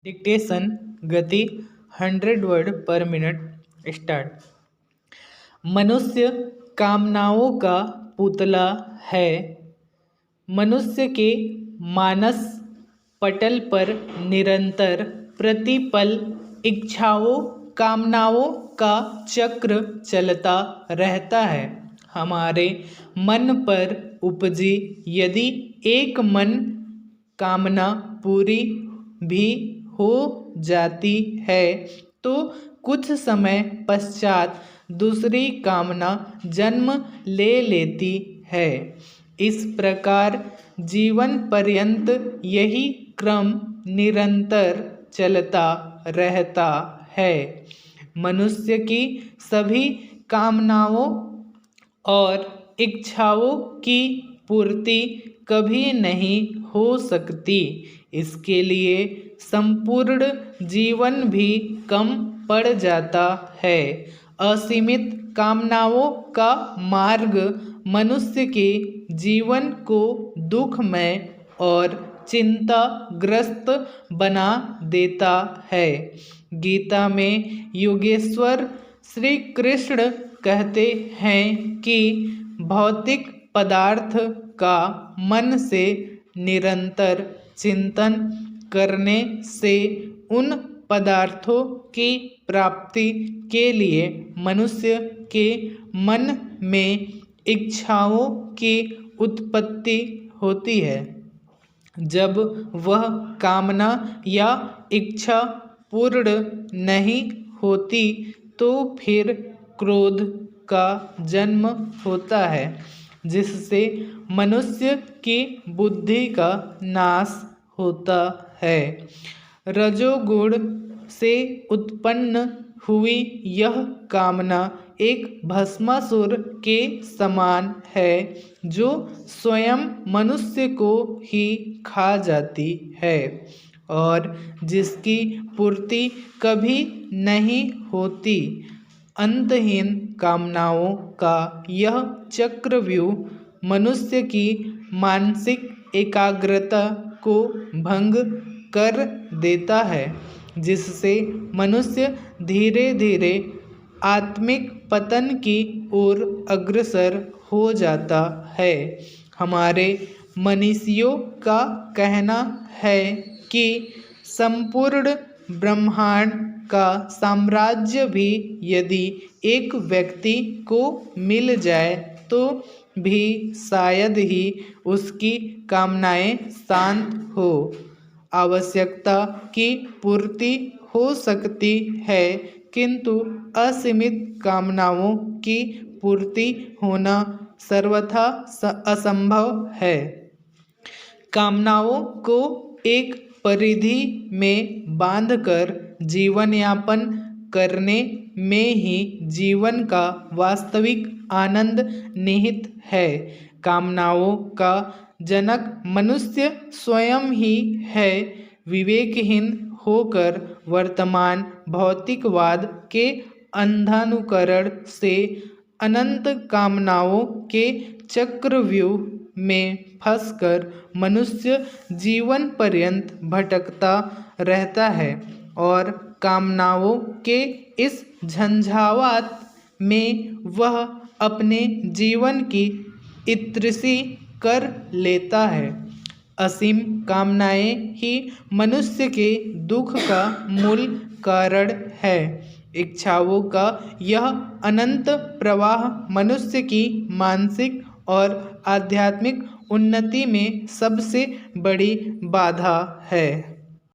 Dictation गति 100 word पर minute start. मनुष्य कामनाओं का पुतला है। मनुष्य के मानस पटल पर निरंतर प्रतिपल इच्छाओं कामनाओं का चक्र चलता रहता है। हमारे मन पर उपजी यदि एक मन कामना पूरी भी हो जाती है तो कुछ समय पश्चात दूसरी कामना जन्म ले लेती है। इस प्रकार जीवन पर्यंत यही क्रम निरंतर चलता रहता है। मनुष्य की सभी कामनाओं और इच्छाओं की पूर्ति कभी नहीं हो सकती। इसके लिए संपूर्ण जीवन भी कम पड़ जाता है। असीमित कामनाओं का मार्ग मनुष्य के जीवन को दुखमय और चिंताग्रस्त बना देता है। गीता में योगेश्वर श्री कृष्ण कहते हैं कि भौतिक पदार्थ का मन से निरंतर चिंतन करने से उन पदार्थों की प्राप्ति के लिए मनुष्य के मन में इच्छाओं की उत्पत्ति होती है। जब वह कामना या इच्छा पूर्ण नहीं होती तो फिर क्रोध का जन्म होता है, जिससे मनुष्य की बुद्धि का नाश होता है। रजोगुण से उत्पन्न हुई यह कामना एक भस्मासुर के समान है जो स्वयं मनुष्य को ही खा जाती है और जिसकी पूर्ति कभी नहीं होती। अंतहीन कामनाओं का यह चक्रव्यूह मनुष्य की मानसिक एकाग्रता को भंग कर देता है, जिससे मनुष्य धीरे धीरे आत्मिक पतन की ओर अग्रसर हो जाता है। हमारे मनीषियों का कहना है कि संपूर्ण ब्रह्मांड का साम्राज्य भी यदि एक व्यक्ति को मिल जाए तो भी शायद ही उसकी कामनाएं शांत हो। आवश्यकता की पूर्ति हो सकती है किंतु असीमित कामनाओं की पूर्ति होना सर्वथा असंभव है। कामनाओं को एक परिधि में बांधकर जीवन यापन करने में ही जीवन का वास्तविक आनंद निहित है। कामनाओं का जनक मनुष्य स्वयं ही है। विवेकहीन होकर वर्तमान भौतिकवाद के अंधानुकरण से अनंत कामनाओं के चक्रव्यूह में फंसकर मनुष्य जीवन पर्यंत भटकता रहता है और कामनाओं के इस झंझावात में वह अपने जीवन की इतृषि कर लेता है। असीम कामनाएं ही मनुष्य के दुख का मूल कारण है। इच्छाओं का यह अनंत प्रवाह मनुष्य की मानसिक और आध्यात्मिक उन्नति में सबसे बड़ी बाधा है।